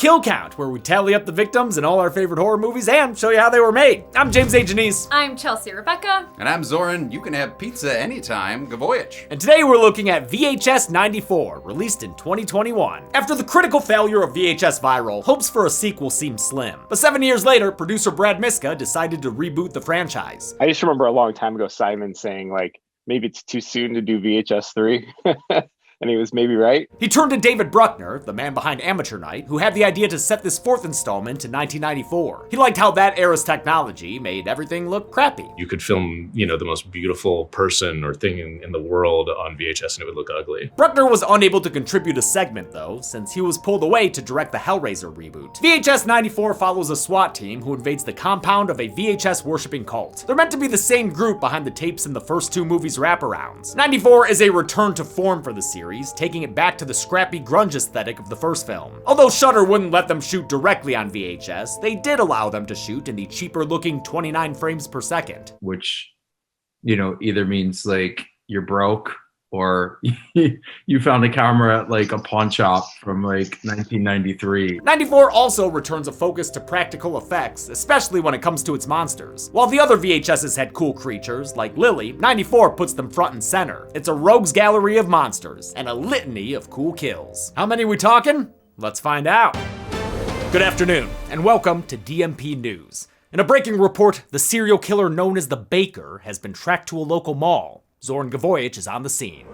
Kill Count, where we tally up the victims in all our favorite horror movies and show you how they were made. I'm James A. Janice. I'm Chelsea Rebecca. And I'm Zoran. You can have pizza anytime. Gavoyage. And today we're looking at VHS 94, released in 2021. After the critical failure of VHS Viral, hopes for a sequel seemed slim. But 7 years later, producer Brad Miska decided to reboot the franchise. I just remember a long time ago Simon saying, like, maybe it's too soon to do VHS 3. And he was maybe right. He turned to David Bruckner, the man behind Amateur Night, who had the idea to set this fourth installment in 1994. He liked how that era's technology made everything look crappy. You could film, the most beautiful person or thing in the world on VHS and it would look ugly. Bruckner was unable to contribute a segment, though, since he was pulled away to direct the Hellraiser reboot. VHS 94 follows a SWAT team who invades the compound of a VHS worshipping cult. They're meant to be the same group behind the tapes in the first two movies' wraparounds. 94 is a return to form for the series, taking it back to the scrappy grunge aesthetic of the first film. Although Shudder wouldn't let them shoot directly on VHS, they did allow them to shoot in the cheaper looking 29 frames per second. Which, either means like you're broke or you found a camera at like a pawn shop from like 1993. 94 also returns a focus to practical effects, especially when it comes to its monsters. While the other VHSs had cool creatures, like Lily, 94 puts them front and center. It's a rogues gallery of monsters, and a litany of cool kills. How many we talking? Let's find out. Good afternoon, and welcome to DMP News. In a breaking report, the serial killer known as the Baker has been tracked to a local mall. Zoran Gavoyage is on the scene.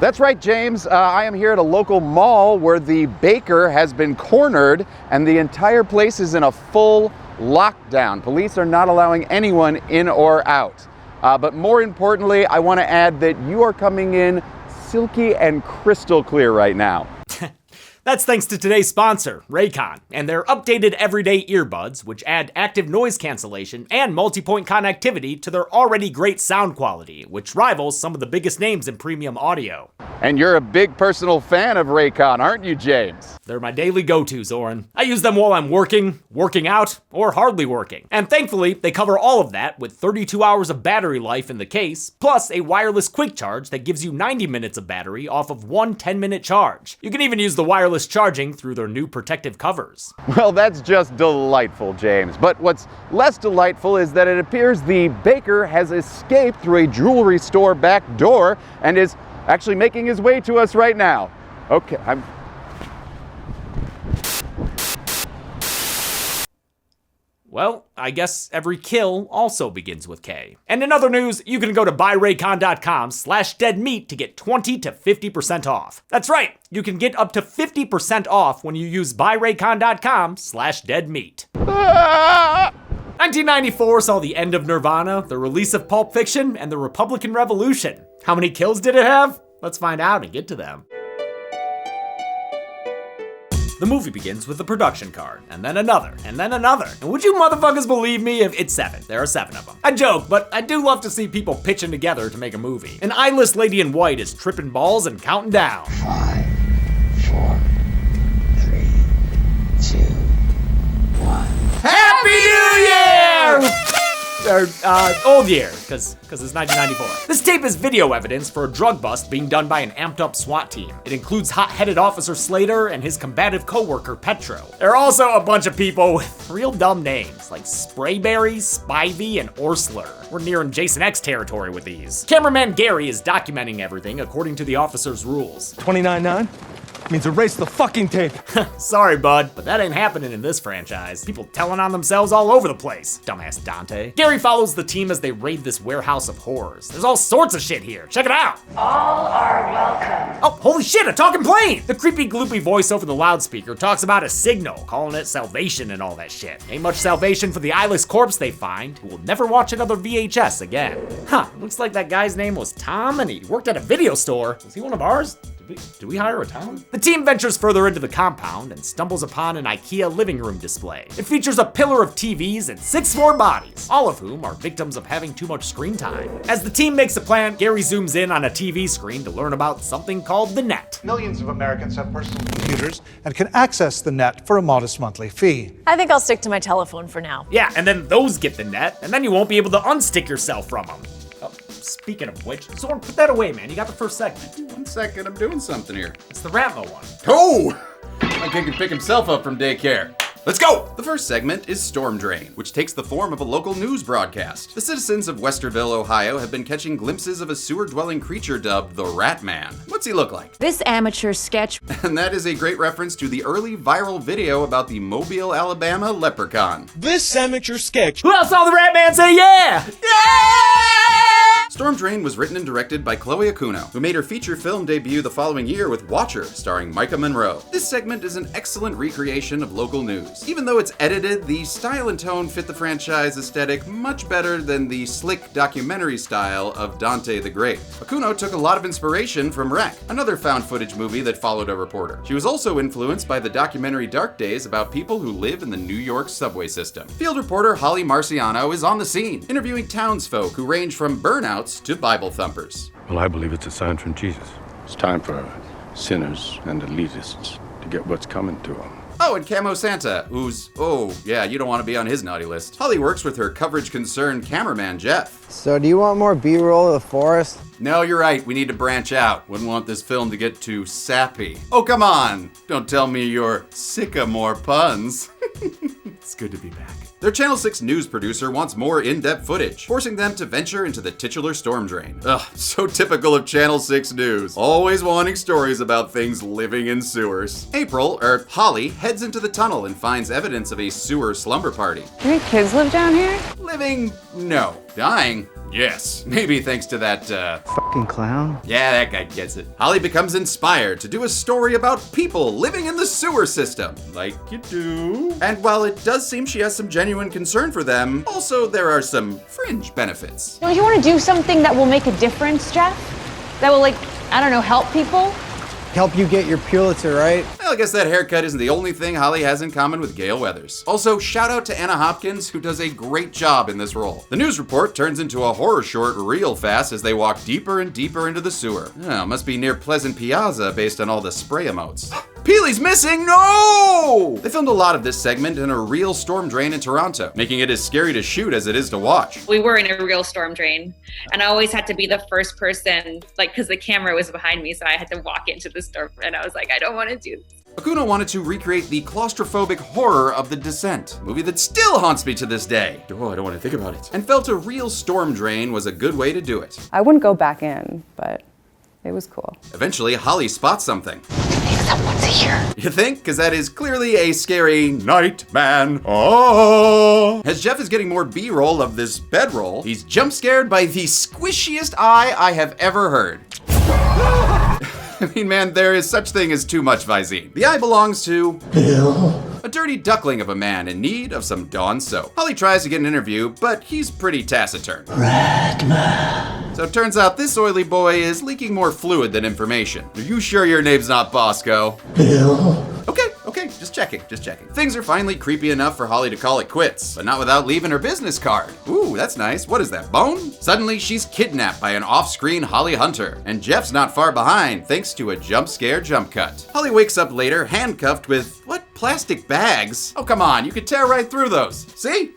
That's right, James. I am here at a local mall where the baker has been cornered and the entire place is in a full lockdown. Police are not allowing anyone in or out. But more importantly, I want to add that you are coming in silky and crystal clear right now. That's thanks to today's sponsor, Raycon, and their updated everyday earbuds, which add active noise cancellation and multi-point connectivity to their already great sound quality, which rivals some of the biggest names in premium audio. And you're a big personal fan of Raycon, aren't you, James? They're my daily go-to, Zoran. I use them while I'm working out, or hardly working. And thankfully, they cover all of that with 32 hours of battery life in the case, plus a wireless quick charge that gives you 90 minutes of battery off of one 10-minute charge. You can even use the wireless charging through their new protective covers. Well, that's just delightful, James. But what's less delightful is that it appears the baker has escaped through a jewelry store back door and is actually making his way to us right now. Okay, Well, I guess every kill also begins with K. And in other news, you can go to buyraycon.com/deadmeat to get 20 to 50% off. That's right, you can get up to 50% off when you use buyraycon.com/deadmeat. 1994 saw the end of Nirvana, the release of Pulp Fiction, and the Republican Revolution. How many kills did it have? Let's find out and get to them. The movie begins with a production card, and then another, and then another. And would you motherfuckers believe me if it's 7? There are 7 of them. I joke, but I do love to see people pitching together to make a movie. An eyeless lady in white is tripping balls and counting down. 5, 4, 3, 2, 1. Happy New Year! Or, old year, because it's 1994. This tape is video evidence for a drug bust being done by an amped up SWAT team. It includes hot-headed Officer Slater and his combative co-worker Petro. There are also a bunch of people with real dumb names, like Sprayberry, Spivey, and Orsler. We're nearing Jason X territory with these. Cameraman Gary is documenting everything according to the officer's rules. 29-9? Means erase the fucking tape. Sorry, bud, but that ain't happening in this franchise. People telling on themselves all over the place. Dumbass Dante. Gary follows the team as they raid this warehouse of horrors. There's all sorts of shit here. Check it out. All are welcome. Oh, holy shit, a talking plane! The creepy, gloopy voice over the loudspeaker talks about a signal, calling it salvation and all that shit. Ain't much salvation for the eyeless corpse they find, who will never watch another VHS again. Huh, looks like that guy's name was Tom and he worked at a video store. Was he one of ours? Did we hire a Tom? The team ventures further into the compound and stumbles upon an IKEA living room display. It features a pillar of TVs and 6 more bodies, all of whom are victims of having too much screen time. As the team makes a plan, Gary zooms in on a TV screen to learn about something called the net. Millions of Americans have personal computers and can access the net for a modest monthly fee. I think I'll stick to my telephone for now. Yeah, and then those get the net, and then you won't be able to unstick yourself from them. Oh, speaking of which, Zoran, put that away, man. You got the first segment. 1 second, I'm doing something here. It's the Ratmo one. Oh! My Sidekick can pick himself up from daycare. Let's go! The first segment is Storm Drain, which takes the form of a local news broadcast. The citizens of Westerville, Ohio have been catching glimpses of a sewer-dwelling creature dubbed the Rat Man. What's he look like? This amateur sketch. And that is a great reference to the early viral video about the Mobile, Alabama leprechaun. This amateur sketch. Who else saw the Rat Man say yeah? Storm Drain was written and directed by Chloe Akuno, who made her feature film debut the following year with Watcher, starring Micah Monroe. This segment is an excellent recreation of local news. Even though it's edited, the style and tone fit the franchise aesthetic much better than the slick documentary style of Dante the Great. Akuno took a lot of inspiration from Wreck, another found footage movie that followed a reporter. She was also influenced by the documentary Dark Days about people who live in the New York subway system. Field reporter Holly Marciano is on the scene, interviewing townsfolk who range from burnouts to Bible thumpers. Well, I believe it's a sign from Jesus. It's time for sinners and elitists to get what's coming to them. Oh, and Camo Santa, who's, oh, yeah, you don't want to be on his naughty list. Holly works with her coverage-concerned cameraman, Jeff. So do you want more B-roll of the forest? No, you're right. We need to branch out. Wouldn't want this film to get too sappy. Oh, come on. Don't tell me you're sick of more puns. It's good to be back. Their Channel 6 news producer wants more in-depth footage, forcing them to venture into the titular storm drain. Ugh, so typical of Channel 6 news. Always wanting stories about things living in sewers. Holly heads into the tunnel and finds evidence of a sewer slumber party. Do any kids live down here? Living? No. Dying? Yes. Maybe thanks to that, Fucking clown. Yeah, that guy gets it. Holly becomes inspired to do a story about people living in the sewer system. Like you do. And while it does seem she has some genuine concern for them, also there are some fringe benefits. Don't you want to do something that will make a difference, Jeff? That will, help people? Help you get your Pulitzer, right? Well, I guess that haircut isn't the only thing Holly has in common with Gale Weathers. Also, shout out to Anna Hopkins, who does a great job in this role. The news report turns into a horror short real fast as they walk deeper and deeper into the sewer. Oh, must be near Pleasant Piazza based on all the spray emotes. Peely's missing! No! They filmed a lot of this segment in a real storm drain in Toronto, making it as scary to shoot as it is to watch. We were in a real storm drain, and I always had to be the first person, because the camera was behind me, so I had to walk into the storm, and I was like, I don't want to do this. Akuno wanted to recreate the claustrophobic horror of The Descent, a movie that still haunts me to this day. Oh, I don't want to think about it. And felt a real storm drain was a good way to do it. I wouldn't go back in, but it was cool. Eventually, Holly spots something. Someone's here. You think? Because that is clearly a scary night man. Oh! As Jeff is getting more B-roll of this bedroll, he's jump scared by the squishiest eye I have ever heard. I mean, man, there is such thing as too much Visine. The eye belongs to Bill. a dirty duckling of a man in need of some Dawn soap. Holly tries to get an interview, but he's pretty taciturn. Ratman. So it turns out this oily boy is leaking more fluid than information. Are you sure your name's not Bosco? Bill. Okay, just checking. Things are finally creepy enough for Holly to call it quits, but not without leaving her business card. Ooh, that's nice. What is that, bone? Suddenly, she's kidnapped by an off-screen Holly Hunter, and Jeff's not far behind thanks to a jump scare jump cut. Holly wakes up later handcuffed with, what, plastic bags? Oh, come on, you could tear right through those. See?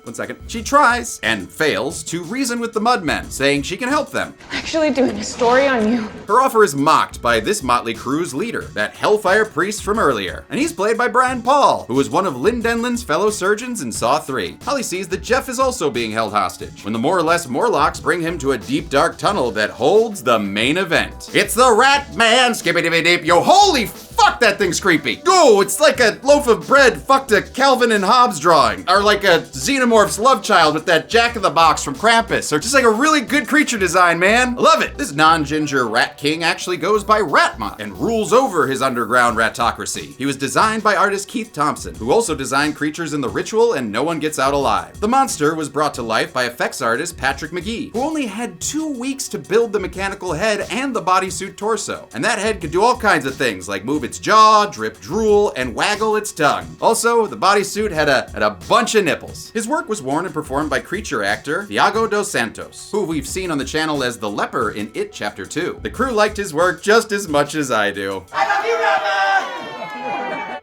1 second. She tries, and fails, to reason with the Mudmen, saying she can help them. Actually doing a story on you. Her offer is mocked by this motley crew's leader, that Hellfire priest from earlier, and he's played by Brian Paul, who was one of Lynn Denlin's fellow surgeons in Saw 3. Holly sees that Jeff is also being held hostage, when the more or less Morlocks bring him to a deep dark tunnel that holds the main event. It's the Rat Man, skippity-dip, yo, holy fuck, that thing's creepy. Oh, it's like a loaf of bread fucked a Calvin and Hobbes drawing, or like a Xenomorph's love child with that Jack-in-the-Box from Krampus, or just like a really good creature design, man. I love it. This non-ginger rat king actually goes by Ratma and rules over his underground ratocracy. He was designed by artist Keith Thompson, who also designed creatures in The Ritual and No One Gets Out Alive. The monster was brought to life by effects artist Patrick McGee, who only had 2 weeks to build the mechanical head and the bodysuit torso. And that head could do all kinds of things, like move its jaw, drip drool, and waggle its tongue. Also, the bodysuit had a bunch of nipples. His work was worn and performed by creature actor Thiago dos Santos, who we've seen on the channel as the leper in It Chapter 2. The crew liked his work just as much as I do. I love you, Ratma!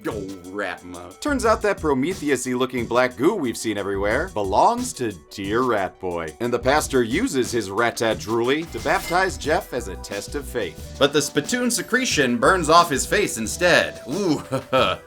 Oh, Ratma. Turns out that Prometheus-y looking black goo we've seen everywhere belongs to Dear Rat Boy. And the pastor uses his rat-tat drooly to baptize Jeff as a test of faith. But the spittoon secretion burns off his face instead. Ooh,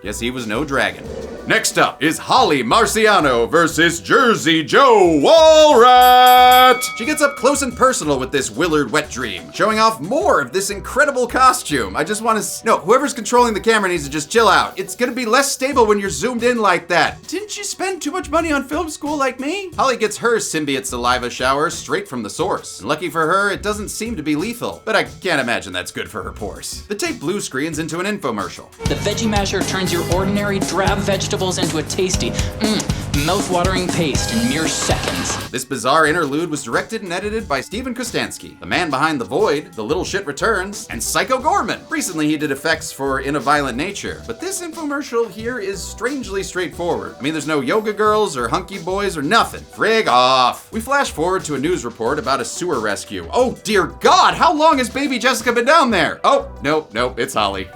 guess he was no dragon. Next up is Holly Marciano versus Jersey Joe Walrat. She gets up close and personal with this Willard wet dream, showing off more of this incredible costume. I just want to, no, whoever's controlling the camera needs to just chill out. It's gonna be less stable when you're zoomed in like that. Didn't you spend too much money on film school like me? Holly gets her symbiote saliva shower straight from the source. And lucky for her, it doesn't seem to be lethal, but I can't imagine that's good for her pores. The tape blue screens into an infomercial. The Veggie Masher turns your ordinary drab vegetables into a tasty, mouth-watering paste in mere seconds. This bizarre interlude was directed and edited by Steven Kostansky, the man behind The Void, The Little Shit Returns, and Psycho Gorman. Recently he did effects for In a Violent Nature, but this infomercial here is strangely straightforward. I mean, there's no yoga girls or hunky boys or nothing. Frig off. We flash forward to a news report about a sewer rescue. Oh dear God, how long has baby Jessica been down there? Oh, no, it's Holly.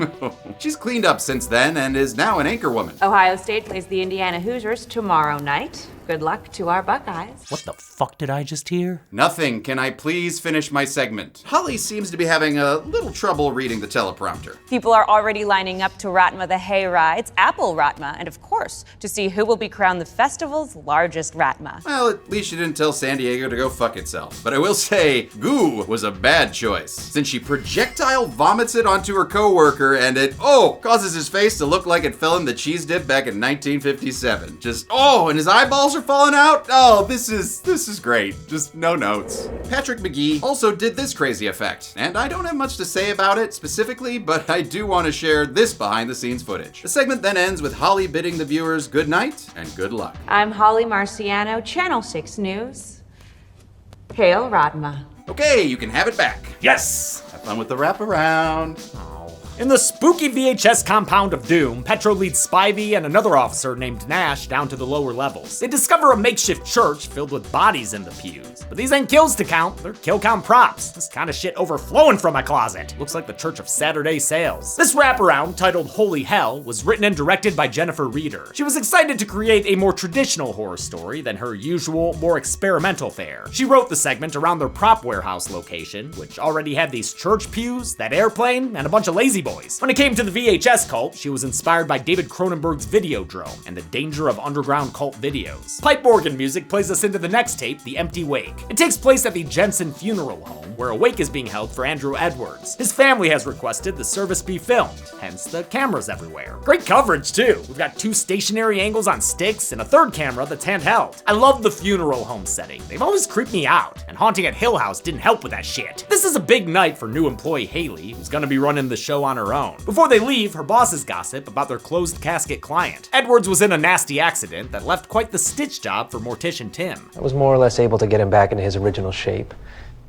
She's cleaned up since then and is now an anchor woman. Ohio State plays the Indiana Hoosiers tomorrow night. Good luck to our Buckeyes. What the fuck did I just hear? Nothing. Can I please finish my segment? Holly seems to be having a little trouble reading the teleprompter. People are already lining up to Ratma the Hayrides, Apple Ratma, and of course, to see who will be crowned the festival's largest Ratma. Well, at least she didn't tell San Diego to go fuck itself. But I will say, goo was a bad choice, since she projectile vomits it onto her coworker and it, causes his face to look like it fell in the cheese dip back in 1957. And his eyeballs are falling out. Oh, this is great. Just no notes. Patrick McGee also did this crazy effect, and I don't have much to say about it specifically, but I do want to share this behind the scenes footage. The segment then ends with Holly bidding the viewers good night and good luck. I'm Holly Marciano, Channel 6 News. Hail Ratma. Okay, you can have it back. Yes! Have fun with the wraparound. In the spooky VHS compound of doom, Petro leads Spivey and another officer named Nash down to the lower levels. They discover a makeshift church filled with bodies in the pews. But these ain't kills to count, they're kill count props. This kind of shit overflowing from my closet. Looks like the Church of Saturday Sales. This wraparound, titled Holy Hell, was written and directed by Jennifer Reeder. She was excited to create a more traditional horror story than her usual, more experimental fare. She wrote the segment around their prop warehouse location, which already had these church pews, that airplane, and a bunch of lazy boys. When it came to the VHS cult, she was inspired by David Cronenberg's Videodrome and the danger of underground cult videos. Pipe organ music plays us into the next tape, The Empty Wake. It takes place at the Jensen Funeral Home, where a wake is being held for Andrew Edwards. His family has requested the service be filmed, hence the cameras everywhere. Great coverage too. We've got 2 stationary angles on sticks and a 3rd camera that's handheld. I love the funeral home setting. They've always creeped me out, and Haunting at Hill House didn't help with that shit. This is a big night for new employee Haley, who's gonna be running the show on her own. Before they leave, her bosses gossip about their closed casket client. Edwards was in a nasty accident that left quite the stitch job for Mortician Tim. I was more or less able to get him back into his original shape.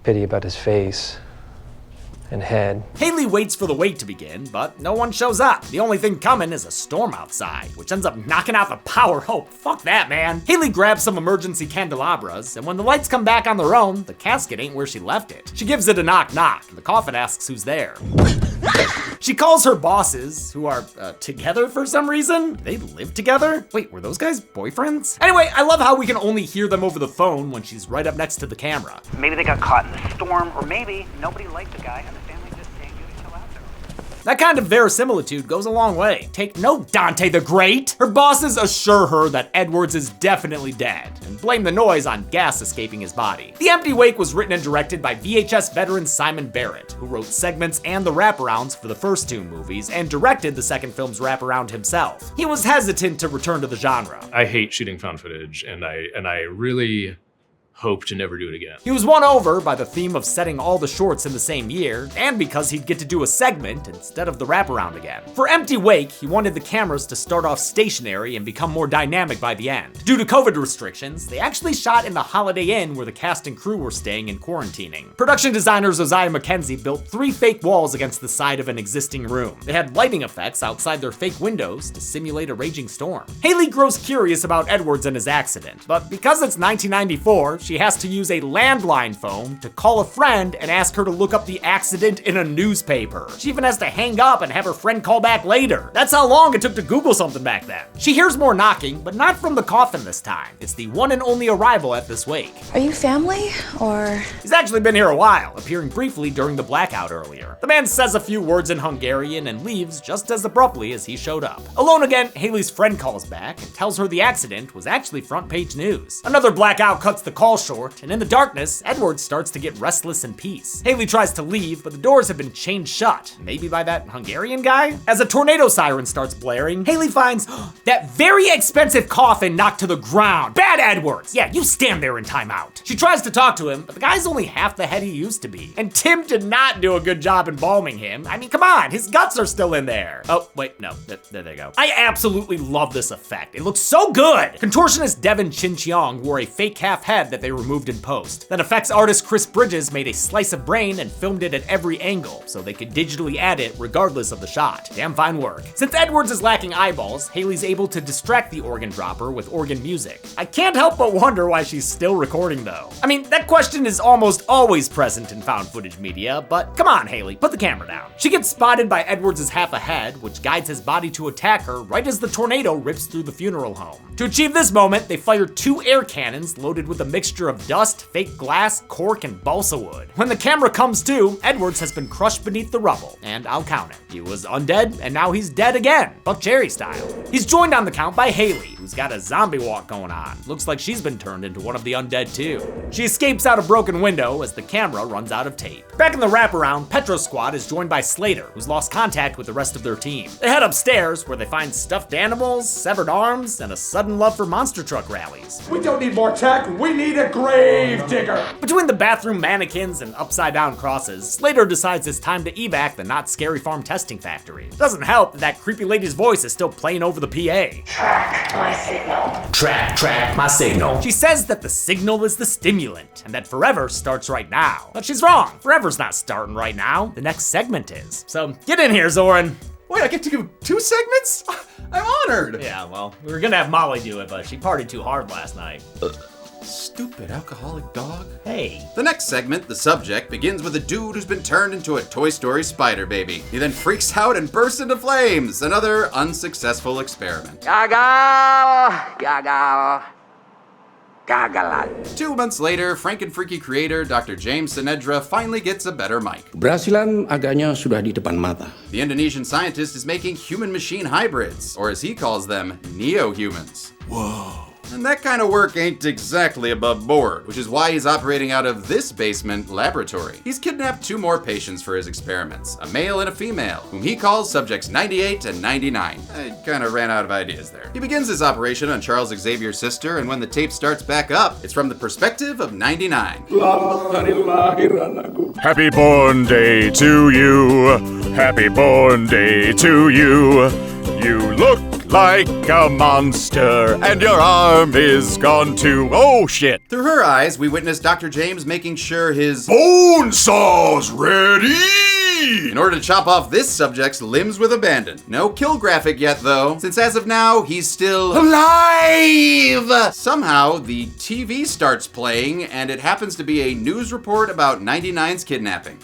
Pity about his face and head. Haley waits for the wake to begin, but no one shows up. The only thing coming is a storm outside, which ends up knocking out the power. Oh, fuck that, man. Haley grabs some emergency candelabras, and when the lights come back on their own, the casket ain't where she left it. She gives it a knock-knock, and the coffin asks who's there. She calls her bosses, who are together for some reason. They live together? Wait, were those guys boyfriends? Anyway, I love how we can only hear them over the phone when she's right up next to the camera. Maybe they got caught in the storm, or maybe nobody liked the guy and the family just didn't get each other out there. That kind of verisimilitude goes a long way. Take note, Dante the Great! Her bosses assure her that Edwards is definitely dead, and blame the noise on gas escaping his body. The Empty Wake was written and directed by VHS veteran Simon Barrett, who wrote segments and the wraparounds for the first 2 movies, and directed the second film's wraparound himself. He was hesitant to return to the genre. I hate shooting found footage, and I really hope to never do it again. He was won over by the theme of setting all the shorts in the same year, and because he'd get to do a segment instead of the wraparound again. For Empty Wake, he wanted the cameras to start off stationary and become more dynamic by the end. Due to COVID restrictions, they actually shot in the Holiday Inn where the cast and crew were staying and quarantining. Production designer Josiah McKenzie built 3 fake walls against the side of an existing room. They had lighting effects outside their fake windows to simulate a raging storm. Haley grows curious about Edwards and his accident, but because it's 1994, she she has to use a landline phone to call a friend and ask her to look up the accident in a newspaper. She even has to hang up and have her friend call back later. That's how long it took to Google something back then. She hears more knocking, but not from the coffin this time. It's the one and only arrival at this wake. Are you family, or? He's actually been here a while, appearing briefly during the blackout earlier. The man says a few words in Hungarian and leaves just as abruptly as he showed up. Alone again, Haley's friend calls back and tells her the accident was actually front page news. Another blackout cuts the call short, and in the darkness, Edward starts to get restless in peace. Haley tries to leave, but the doors have been chained shut, maybe by that Hungarian guy? As a tornado siren starts blaring, Haley finds that very expensive coffin knocked to the ground. Bad Edwards! Yeah, you stand there in timeout. She tries to talk to him, but the guy's only half the head he used to be. And Tim did not do a good job embalming him. I mean, come on, his guts are still in there. Oh, wait, no, there they go. I absolutely love this effect. It looks so good! Contortionist Devin Chincheong wore a fake half head that they removed in post. Then effects artist Chris Bridges made a slice of brain and filmed it at every angle, so they could digitally add it regardless of the shot. Damn fine work. Since Edwards is lacking eyeballs, Haley's able to distract the organ dropper with organ music. I can't help but wonder why she's still recording though. I mean, that question is almost always present in found footage media, but come on Haley, put the camera down. She gets spotted by Edwards' half a head, which guides his body to attack her right as the tornado rips through the funeral home. To achieve this moment, they fire 2 air cannons loaded with a mixture of dust, fake glass, cork, and balsa wood. When the camera comes to, Edwards has been crushed beneath the rubble, and I'll count it. He was undead, and now he's dead again, Buck Cherry style. He's joined on the count by Haley, who's got a zombie walk going on. Looks like she's been turned into one of the undead too. She escapes out a broken window as the camera runs out of tape. Back in the wraparound, Petro's squad is joined by Slater, who's lost contact with the rest of their team. They head upstairs, where they find stuffed animals, severed arms, and a sudden love for monster truck rallies. We don't need more tech, we need a grave digger! Between the bathroom mannequins and upside down crosses, Slater decides it's time to evac the Not Scary Farm testing factory. Doesn't help that creepy lady's voice is still playing over the PA. Track my signal. Track my signal. She says that the signal is the stimulant, and that forever starts right now. But she's wrong. Forever's not starting right now. The next segment is. So get in here, Zoran. Wait, I get to do 2 segments? I'm honored. Yeah, well, we were gonna have Molly do it, but she partied too hard last night. Stupid alcoholic dog. Hey. The next segment, the subject, begins with a dude who's been turned into a Toy Story spider baby. He then freaks out and bursts into flames. Another unsuccessful experiment. Gagal. 2 months later, Frankenfreaky creator Dr. James Sinedra finally gets a better mic. Keberhasilan agaknya sudah di depan mata. The Indonesian scientist is making human-machine hybrids, or as he calls them, neo-humans. Whoa. And that kind of work ain't exactly above board, which is why he's operating out of this basement laboratory. He's kidnapped 2 more patients for his experiments, a male and a female, whom he calls subjects 98 and 99. I kind of ran out of ideas there. He begins his operation on Charles Xavier's sister, and when the tape starts back up, it's from the perspective of 99. Happy born day to you. Happy born day to you. You look like a monster, and your arm is gone too. Oh shit. Through her eyes, we witness Dr. James making sure his bone saw's ready in order to chop off this subject's limbs with abandon. No kill graphic yet though, since as of now, he's still alive! Somehow, the TV starts playing, and it happens to be a news report about 99's kidnapping.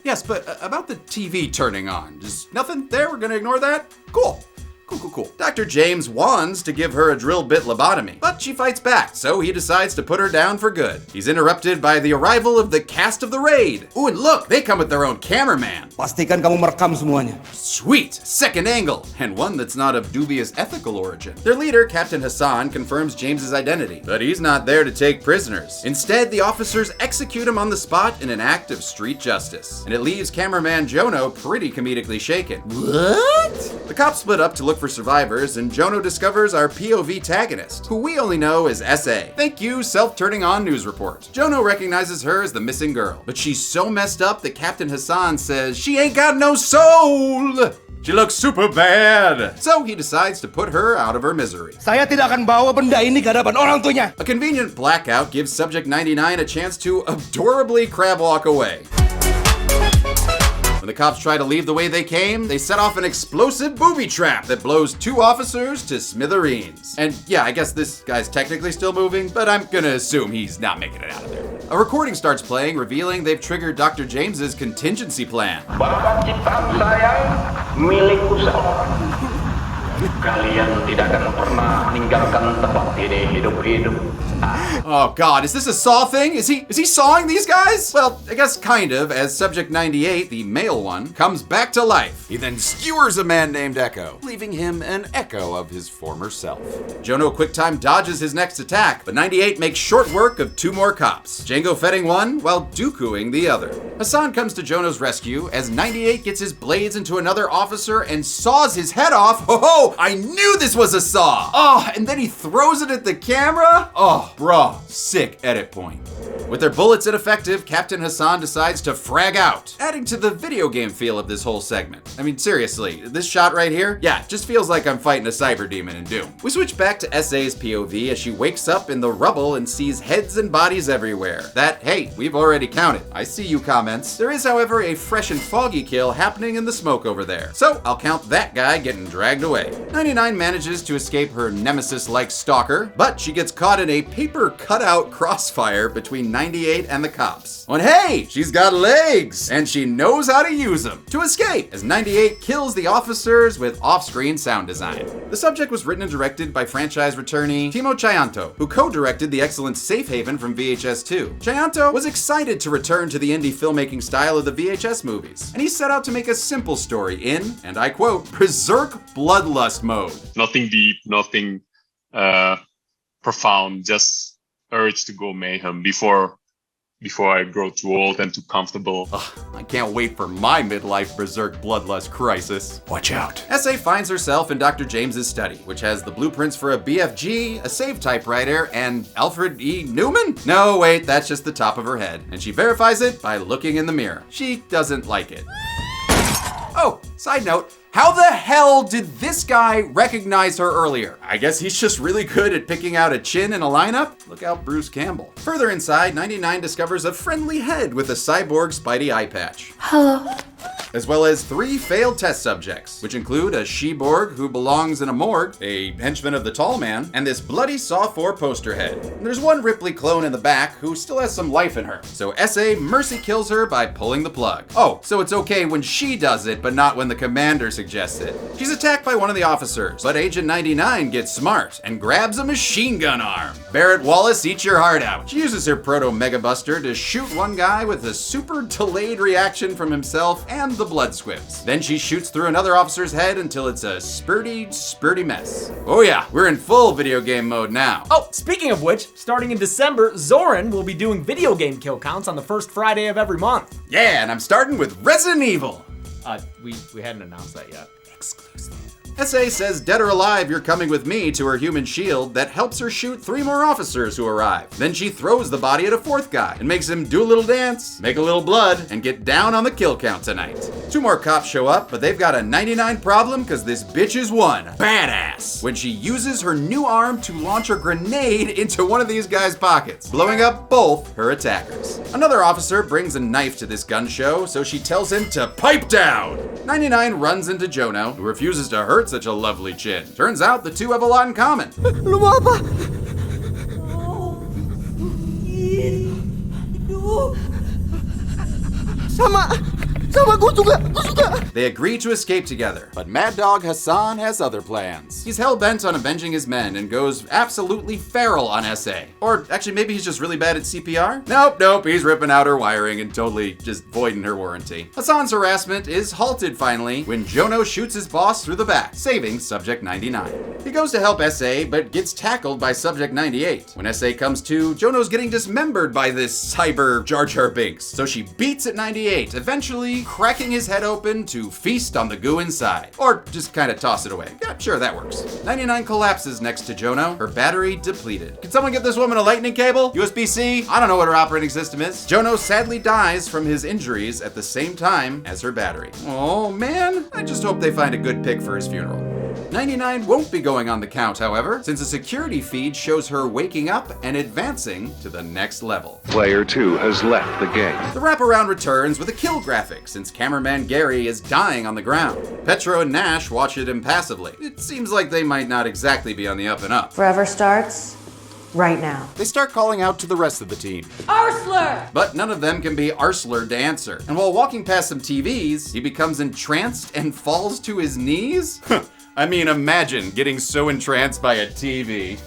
Yes, but about the TV turning on. Just nothing there? We're gonna ignore that? Cool. Cool. Dr. James wants to give her a drill bit lobotomy, but she fights back, so he decides to put her down for good. He's interrupted by the arrival of the cast of The Raid. Ooh, and look, they come with their own cameraman. Pastikan kamu merekam semuanya. Sweet, second angle, and one that's not of dubious ethical origin. Their leader, Captain Hassan, confirms James's identity, but he's not there to take prisoners. Instead, the officers execute him on the spot in an act of street justice, and it leaves cameraman Jono pretty comedically shaken. What? The cops split up to look for survivors, and Jono discovers our POV tagonist, who we only know as SA. Thank you, self-turning on news report. Jono recognizes her as the missing girl, but she's so messed up that Captain Hassan says she ain't got no soul. She looks super bad. So he decides to put her out of her misery. Saya tidak akan bawa benda ini ke hadapan orang tuanya. A convenient blackout gives Subject 99 a chance to adorably crab walk away. When the cops try to leave the way they came, they set off an explosive booby trap that blows 2 officers to smithereens. And yeah, I guess this guy's technically still moving, but I'm gonna assume he's not making it out of there. A recording starts playing, revealing they've triggered Dr. James's contingency plan. Bakat ciptaan saya milikku seorang. Kalian tidak akan pernah meninggalkan tempat ini hidup-hidup. Oh god, is this a Saw thing? Is he sawing these guys? Well, I guess kind of, as Subject 98, the male one, comes back to life. He then skewers a man named Echo, leaving him an echo of his former self. Jono QuickTime dodges his next attack, but 98 makes short work of 2 more cops, Django fetting one while Dookuing the other. Hassan comes to Jono's rescue as 98 gets his blades into another officer and saws his head off. Ho! I knew this was a saw! Oh, and then he throws it at the camera? Oh, bro, sick edit point. With their bullets ineffective, Captain Hassan decides to frag out, adding to the video game feel of this whole segment. I mean, seriously, this shot right here? Yeah, just feels like I'm fighting a cyber demon in Doom. We switch back to S.A.'s POV as she wakes up in the rubble and sees heads and bodies everywhere. That, hey, we've already counted. I see you comments. There is, however, a fresh and foggy kill happening in the smoke over there. So I'll count that guy getting dragged away. 99 manages to escape her nemesis-like stalker, but she gets caught in a paper cutout crossfire between 98 and the cops. And hey, she's got legs, and she knows how to use them to escape, as 98 kills the officers with off-screen sound design. The subject was written and directed by franchise returnee Timo Chayanto, who co-directed the excellent Safe Haven from VHS 2. Chayanto was excited to return to the indie filmmaking style of the VHS movies, and he set out to make a simple story in, and I quote, berserk bloodlust mode. Nothing deep, nothing profound, just urge to go mayhem before I grow too old and too comfortable. I can't wait for my midlife berserk bloodlust crisis. Watch out. S.A. finds herself in Dr. James's study, which has the blueprints for a BFG, a save typewriter, and Alfred E. Newman? No, wait, that's just the top of her head. And she verifies it by looking in the mirror. She doesn't like it. Oh, side note, how the hell did this guy recognize her earlier? I guess he's just really good at picking out a chin in a lineup? Look out, Bruce Campbell. Further inside, 99 discovers a friendly head with a cyborg Spidey eye patch. Hello. As well as 3 failed test subjects, which include a she-borg who belongs in a morgue, a henchman of the Tall Man, and this bloody Saw 4 poster head. And there's one Ripley clone in the back who still has some life in her, so S.A. mercy kills her by pulling the plug. Oh, so it's okay when she does it, but not when the commander suggests it. She's attacked by one of the officers, but Agent 99 gets smart and grabs a machine gun arm. Barrett Wallace, eat your heart out. She uses her proto-mega buster to shoot one guy with a super delayed reaction from himself and the blood squibs. Then she shoots through another officer's head until it's a spurty mess. Oh yeah, we're in full video game mode now. Oh, speaking of which, starting in December, Zoran will be doing video game kill counts on the first Friday of every month. Yeah, and I'm starting with Resident Evil. We hadn't announced that yet. Exclusive. S.A. says dead or alive, you're coming with me to her human shield that helps her shoot 3 more officers who arrive. Then she throws the body at a 4th guy and makes him do a little dance, make a little blood, and get down on the kill count tonight. 2 more cops show up, but they've got a 99 problem because this bitch is one badass when she uses her new arm to launch a grenade into one of these guys' pockets, blowing up both her attackers. Another officer brings a knife to this gun show, so she tells him to pipe down. 99 runs into Jono, who refuses to hurt such a lovely chin. Turns out the 2 have a lot in common. Lu mau apa? Sama gue juga. They agree to escape together, but Mad Dog Hassan has other plans. He's hell-bent on avenging his men and goes absolutely feral on S.A. Or actually, maybe he's just really bad at CPR? Nope, he's ripping out her wiring and totally just voiding her warranty. Hassan's harassment is halted finally when Jono shoots his boss through the back, saving Subject 99. He goes to help S.A., but gets tackled by Subject 98. When S.A. comes to, Jono's getting dismembered by this cyber Jar Jar Binks, so she beats at 98, eventually cracking his head open to feast on the goo inside. Or just kind of toss it away. Yeah, sure, that works. 99 collapses next to Jono, her battery depleted. Can someone get this woman a lightning cable? USB-C? I don't know what her operating system is. Jono sadly dies from his injuries at the same time as her battery. Oh man, I just hope they find a good pick for his funeral. 99 won't be going on the count, however, since a security feed shows her waking up and advancing to the next level. Player 2 has left the game. The wraparound returns with a kill graphic, since cameraman Gary is dying on the ground. Petro and Nash watch it impassively. It seems like they might not exactly be on the up and up. Forever starts right now. They start calling out to the rest of the team. Arsler! But none of them can be Arsler to answer. And while walking past some TVs, he becomes entranced and falls to his knees? I mean, imagine getting so entranced by a TV.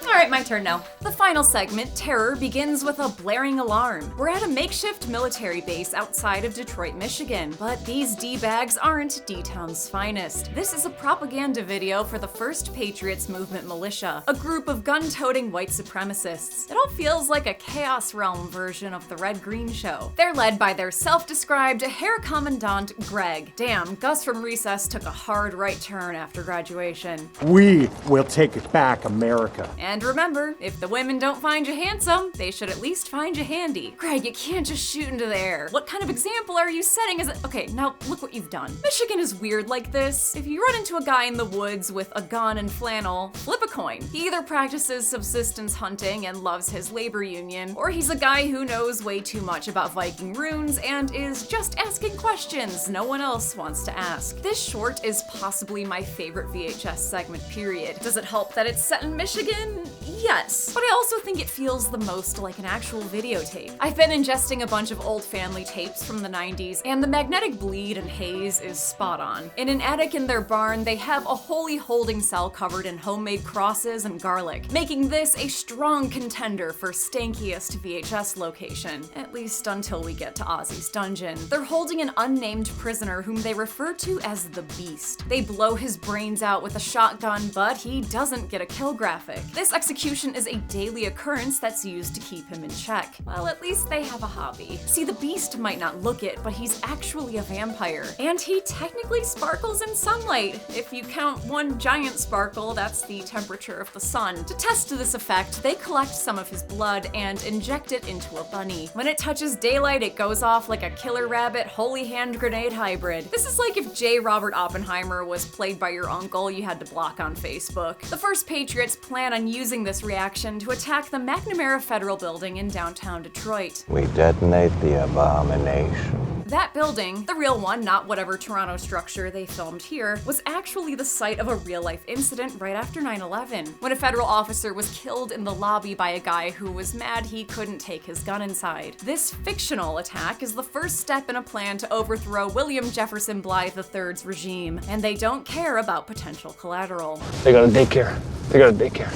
Alright, my turn now. The final segment, Terror, begins with a blaring alarm. We're at a makeshift military base outside of Detroit, Michigan, but these D-bags aren't D-Town's finest. This is a propaganda video for the First Patriots Movement militia, a group of gun-toting white supremacists. It all feels like a Chaos Realm version of the Red Green Show. They're led by their self-described Herr Commandant Greg. Damn, Gus from Recess took a hard right turn after graduation. We will take back America. And remember, if the women don't find you handsome, they should at least find you handy. Greg, you can't just shoot into the air. What kind of example are you setting as a— Okay, now look what you've done. Michigan is weird like this. If you run into a guy in the woods with a gun and flannel, flip a coin. He either practices subsistence hunting and loves his labor union, or he's a guy who knows way too much about Viking runes and is just asking questions no one else wants to ask. This short is possibly my favorite VHS segment, period. Does it help that it's set in Michigan? Yes, but I also think it feels the most like an actual videotape. I've been ingesting a bunch of old family tapes from the 90s, and the magnetic bleed and haze is spot on. In an attic in their barn, they have a holy holding cell covered in homemade crosses and garlic, making this a strong contender for stankiest VHS location, at least until we get to Ozzy's dungeon. They're holding an unnamed prisoner whom they refer to as the Beast. They blow his brains out with a shotgun, but he doesn't get a kill graphic. This execution is a daily occurrence that's used to keep him in check. Well, at least they have a hobby. See, the Beast might not look it, but he's actually a vampire. And he technically sparkles in sunlight. If you count one giant sparkle, that's the temperature of the sun. To test this effect, they collect some of his blood and inject it into a bunny. When it touches daylight, it goes off like a killer rabbit holy hand grenade hybrid. This is like if J. Robert Oppenheimer was played by your uncle you had to block on Facebook. The First Patriots plan on using this reaction to attack the McNamara Federal Building in downtown Detroit. We detonate the abomination. That building, the real one, not whatever Toronto structure they filmed here, was actually the site of a real-life incident right after 9/11, when a federal officer was killed in the lobby by a guy who was mad he couldn't take his gun inside. This fictional attack is the first step in a plan to overthrow William Jefferson Blythe III's regime, and they don't care about potential collateral. They got a daycare. They got a daycare.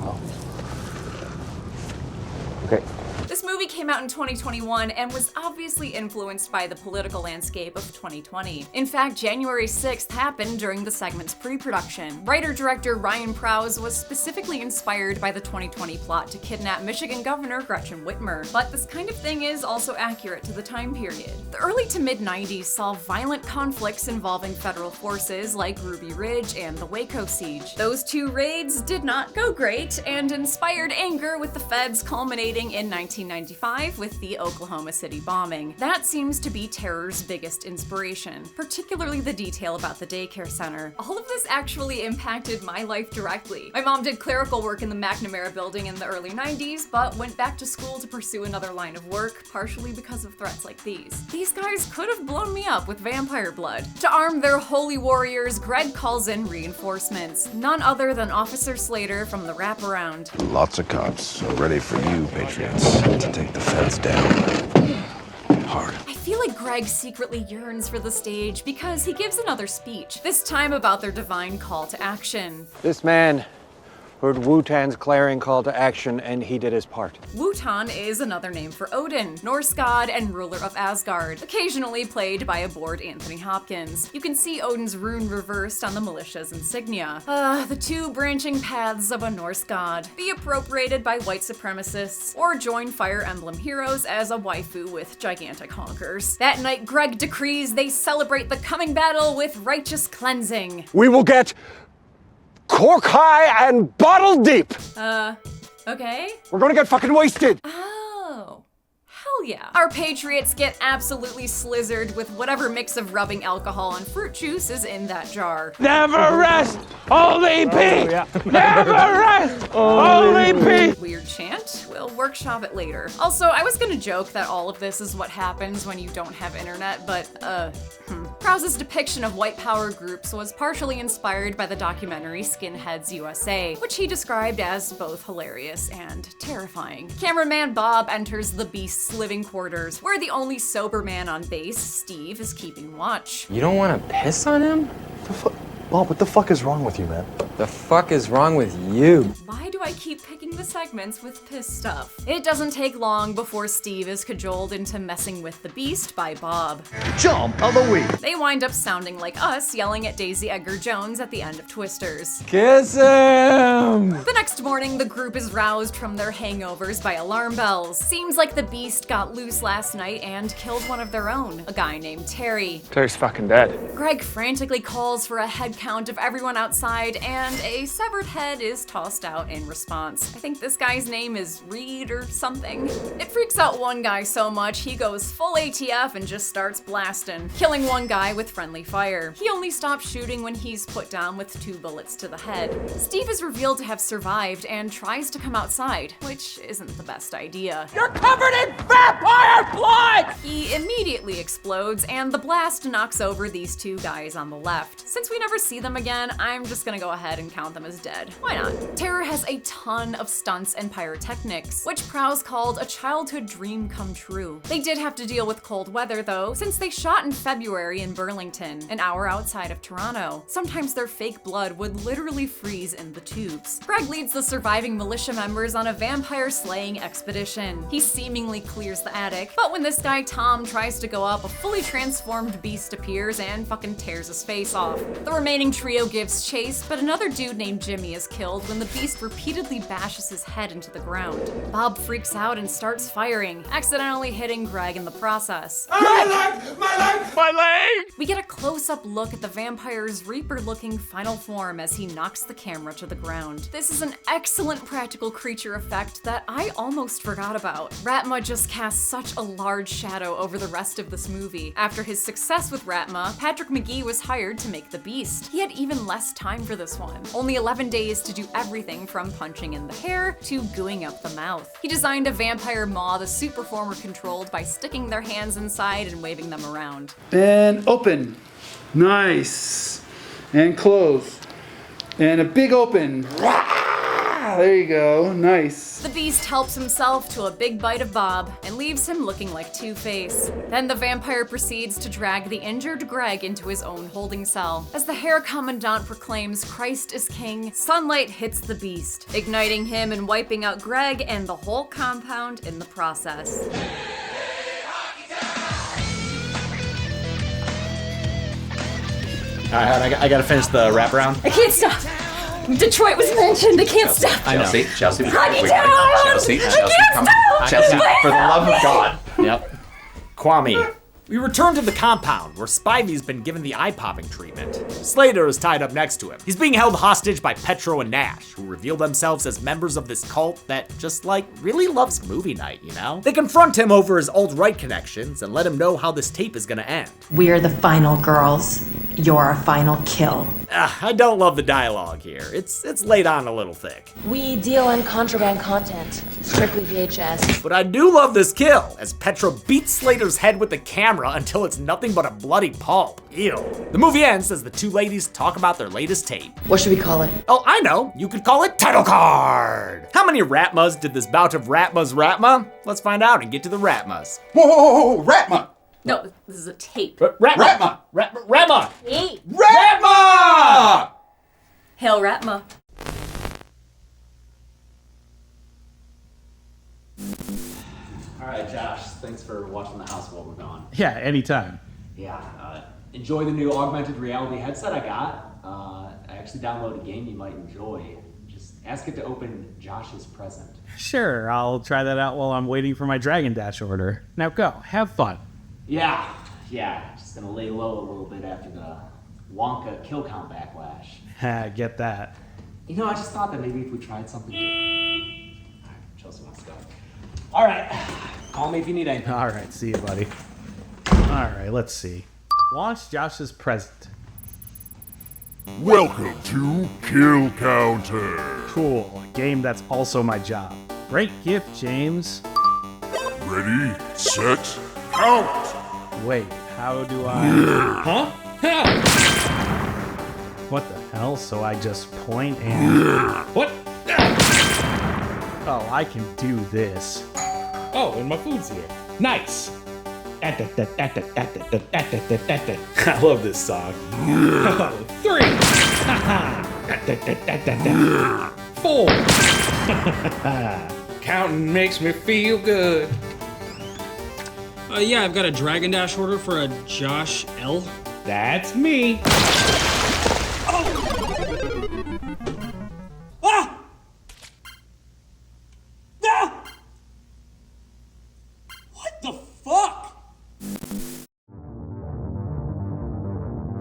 Oh. Okay. This movie came out in 2021 and was obviously influenced by the political landscape of 2020. In fact, January 6th happened during the segment's pre-production. Writer-director Ryan Prowse was specifically inspired by the 2020 plot to kidnap Michigan Governor Gretchen Whitmer, but this kind of thing is also accurate to the time period. The early to mid-90s saw violent conflicts involving federal forces like Ruby Ridge and the Waco siege. Those two raids did not go great and inspired anger with the feds culminating in 1995 with the Oklahoma City bombing. That seems to be Terror's biggest inspiration, particularly the detail about the daycare center. All of this actually impacted my life directly. My mom did clerical work in the McNamara building in the early 90s, but went back to school to pursue another line of work, partially because of threats like these. These guys could have blown me up with vampire blood. To arm their holy warriors, Greg calls in reinforcements, none other than Officer Slater from the Wraparound. Lots of cops are ready for you, Patriots, to take the feds down. Hard. I feel like Greg secretly yearns for the stage because he gives another speech, this time about their divine call to action. This man heard Wutan's clarion call to action, and he did his part. Wutan is another name for Odin, Norse god and ruler of Asgard, occasionally played by a bored Anthony Hopkins. You can see Odin's rune reversed on the militia's insignia. The two branching paths of a Norse god. Be appropriated by white supremacists, or join Fire Emblem heroes as a waifu with gigantic honkers. That night, Greg decrees they celebrate the coming battle with righteous cleansing. We will get cork high and bottle deep. Okay? We're gonna get fucking wasted. Oh. How Hell yeah. Our patriots get absolutely slizzard with whatever mix of rubbing alcohol and fruit juice is in that jar. Never rest, only peace. Never rest, only peace. Weird chant? We'll workshop it later. Also, I was gonna joke that all of this is what happens when you don't have internet, but, Krause's depiction of white power groups was partially inspired by the documentary Skinheads USA, which he described as both hilarious and terrifying. Cameraman Bob enters the Beast's living quarters, where the only sober man on base, Steve, is keeping watch. You don't want to piss on him? Bob, what the fuck is wrong with you, man? The fuck is wrong with you? Why do I keep picking the segments with piss stuff? It doesn't take long before Steve is cajoled into messing with the Beast by Bob. Jump of the week. They wind up sounding like us yelling at Daisy Edgar Jones at the end of Twisters. Kiss him! The next morning, the group is roused from their hangovers by alarm bells. Seems like the Beast got loose last night and killed one of their own, a guy named Terry. Terry's fucking dead. Greg frantically calls for a head count of everyone outside, and a severed head is tossed out in response. I think this guy's name is Reed or something. It freaks out one guy so much he goes full ATF and just starts blasting, killing one guy with friendly fire. He only stops shooting when he's put down with 2 bullets to the head. Steve is revealed to have survived and tries to come outside, which isn't the best idea. You're covered in vampire blood! He immediately explodes, and the blast knocks over these 2 guys on the left. Since we never see them again, I'm just gonna go ahead and count them as dead. Why not? Terror has a ton of stunts and pyrotechnics, which Prowse called a childhood dream come true. They did have to deal with cold weather though, since they shot in February in Burlington, an hour outside of Toronto. Sometimes their fake blood would literally freeze in the tubes. Greg leads the surviving militia members on a vampire slaying expedition. He seemingly clears the attic, but when this guy Tom tries to go up, a fully transformed Beast appears and fucking tears his face off. The remaining trio gives chase, but another dude named Jimmy is killed when the Beast repeatedly bashes his head into the ground. Bob freaks out and starts firing, accidentally hitting Greg in the process. My leg! My leg! My leg! We get a close-up look at the vampire's Reaper-looking final form as he knocks the camera to the ground. This is an excellent practical creature effect that I almost forgot about. Ratma just casts such a large shadow over the rest of this movie. After his success with Ratma, Patrick McGee was hired to make the Beast. He had even less time for this one. Only 11 days to do everything from punching in the hair to gooing up the mouth. He designed a vampire maw the suit performer controlled by sticking their hands inside and waving them around. And open. Nice. And close. And a big open. There you go. Nice. The Beast helps himself to a big bite of Bob and leaves him looking like Two-Face. Then the vampire proceeds to drag the injured Greg into his own holding cell. As the Hair Commandant proclaims Christ is King, sunlight hits the Beast, igniting him and wiping out Greg and the whole compound in the process. All right, I gotta finish the wraparound. I can't stop! Detroit was mentioned, I can't stop! I know. Chelsea, Honey, Chelsea, come on! Chelsea, for the love of God. Yep. Kwame. We return to the compound, where Spivey's been given the eye-popping treatment. Slater is tied up next to him. He's being held hostage by Petro and Nash, who reveal themselves as members of this cult that just, really loves movie night, you know? They confront him over his alt-right connections and let him know how this tape is gonna end. We're the final girls. You're our final kill. I don't love the dialogue here. It's laid on a little thick. We deal in contraband content, strictly VHS. But I do love this kill, as Petra beats Slater's head with the camera until it's nothing but a bloody pulp. Ew. The movie ends as the 2 ladies talk about their latest tape. What should we call it? Oh, I know. You could call it Title Card. How many Ratmas did this bout of Ratmas Ratma? Let's find out and get to the Ratmas. Whoa, Ratma! No, this is a tape. Ratma! Ratma! Tape! Ratma! Hail Ratma. All right, Josh, thanks for watching the house while we're gone. Yeah, anytime. Yeah, enjoy the new augmented reality headset I got. I actually downloaded a game you might enjoy. Just ask it to open Josh's present. Sure, I'll try that out while I'm waiting for my Dragon Dash order. Now go, have fun. Yeah, just gonna lay low a little bit after the Wonka kill count backlash. Ha, get that. You know, I just thought that maybe if we tried something different. All right, Chelsea wants to go. All right, Call me if you need anything. All right, see you, buddy. All right, let's see. Launch Josh's present. Welcome to Kill Counter. Cool, a game that's also my job. Great gift, James. Ready, set, count. Wait, how do I... Huh? What the hell? So I just point and... What? Oh, I can do this. Oh, and my food's here. Nice. I love this song. 3. 4. Counting makes me feel good. Yeah, I've got a Dragon Dash order for a Josh L. That's me.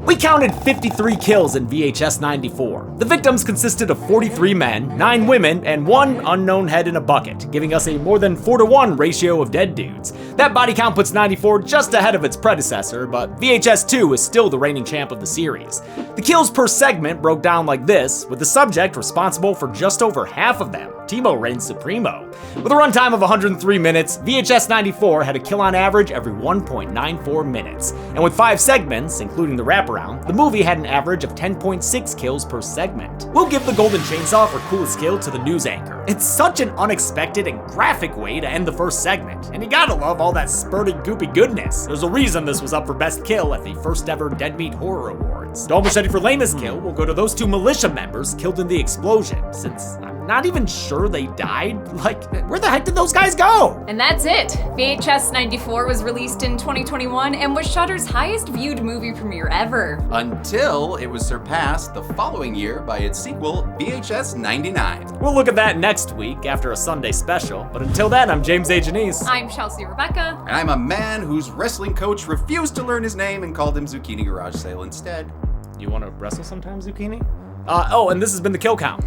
We counted 53 kills in VHS 94. The victims consisted of 43 men, 9 women, and 1 unknown head in a bucket, giving us a more than 4-to-1 ratio of dead dudes. That body count puts 94 just ahead of its predecessor, but VHS 2 is still the reigning champ of the series. The kills per segment broke down like this, with the subject responsible for just over half of them. Timo reigns supremo. With a runtime of 103 minutes, VHS 94 had a kill on average every 1.94 minutes. And with 5 segments, including the wraparound, the movie had an average of 10.6 kills per segment. We'll give the Golden Chainsaw for coolest kill to the news anchor. It's such an unexpected and graphic way to end the first segment, and you gotta love all that spurting goopy goodness. There's a reason this was up for best kill at the first ever Dead Meat Horror Awards. Dome Machete for lamest kill will go to those 2 militia members killed in the explosion, since I'm not even sure they died. Like, where the heck did those guys go? And that's it. VHS 94 was released in 2021 and was Shudder's highest viewed movie premiere ever. Until it was surpassed the following year by its sequel, VHS 99. We'll look at that next week after a Sunday special, but until then, I'm James A. Janice. I'm Chelsea Rebecca. And I'm a man whose wrestling coach refused to learn his name and called him Zucchini Garage Sale instead. You want to wrestle sometime, Zucchini? And this has been the Kill Count.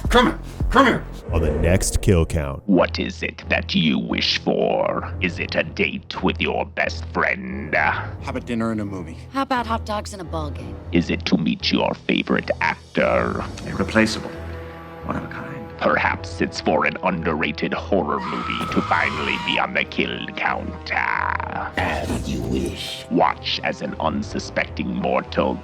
Come here. On the next Kill Count. What is it that you wish for? Is it a date with your best friend? How about dinner and a movie? How about hot dogs and a ball game? Is it to meet your favorite actor? Irreplaceable. One of a kind. Perhaps it's for an underrated horror movie to finally be on the kill count. As you wish. Watch as an unsuspecting mortal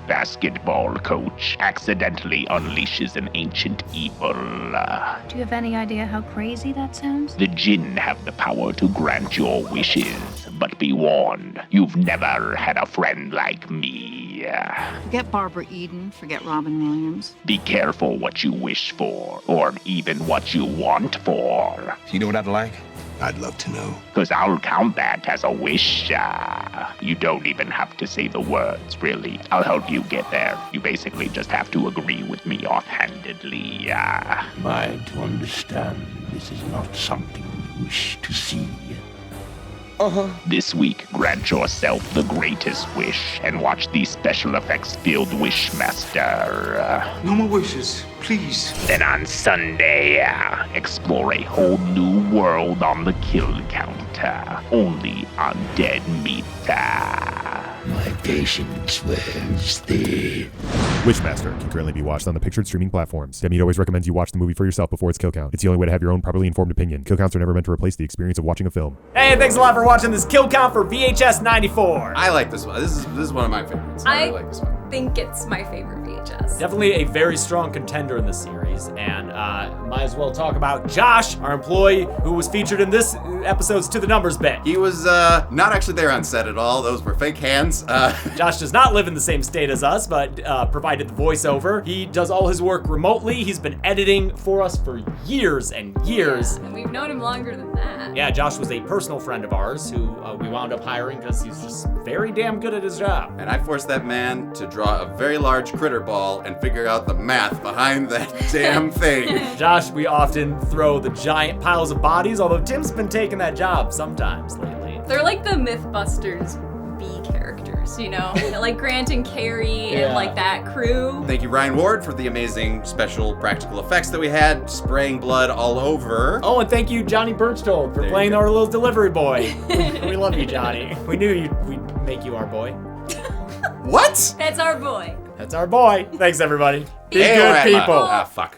basketball coach accidentally unleashes an ancient evil. Do you have any idea how crazy that sounds? The Jinn have the power to grant your wishes, but be warned, you've never had a friend like me. Forget Barbara Eden, forget Robin Williams. Be careful what you wish for, or even what you want for. You know what I'd like? I'd love to know. Because I'll count that as a wish. You don't even have to say the words, really. I'll help you get there. You basically just have to agree with me offhandedly. Am I to understand this is not something you wish to see? This week, grant yourself the greatest wish and watch the special effects-filled Wishmaster. No more wishes, please. Then on Sunday, explore a whole new world on the kill count, only on Dead Meat. My patience wears thin. Wishmaster can currently be watched on the pictured streaming platforms. Dead Meat always recommends you watch the movie for yourself before its kill count. It's the only way to have your own properly informed opinion. Kill counts are never meant to replace the experience of watching a film. Hey, thanks a lot for watching this Kill Count for VHS 94. I like this one. This is one of my favorites. I really like this one. I think it's my favorite VHS. Definitely a very strong contender in the series, and might as well talk about Josh, our employee, who was featured in this episode's To the Numbers bit. He was not actually there on set at all. Those were fake hands. Josh does not live in the same state as us, but provided the voiceover. He does all his work remotely. He's been editing for us for years and years. Yeah, and we've known him longer than that. Yeah, Josh was a personal friend of ours who we wound up hiring because he's just very damn good at his job. And I forced that man to draw a very large critter ball and figure out the math behind that damn thing. Josh, we often throw the giant piles of bodies, although Tim's been taking that job sometimes lately. They're like the Mythbusters B characters, you know? Like Grant and Carrie and like that crew. Thank you, Ryan Ward, for the amazing special practical effects that we had, spraying blood all over. Oh, and thank you, Johnny Birchtold, for playing our little delivery boy. We love you, Johnny. We knew we'd make you our boy. What? That's our boy. That's our boy. Thanks, everybody. Be Hey, good all right, people. fuck.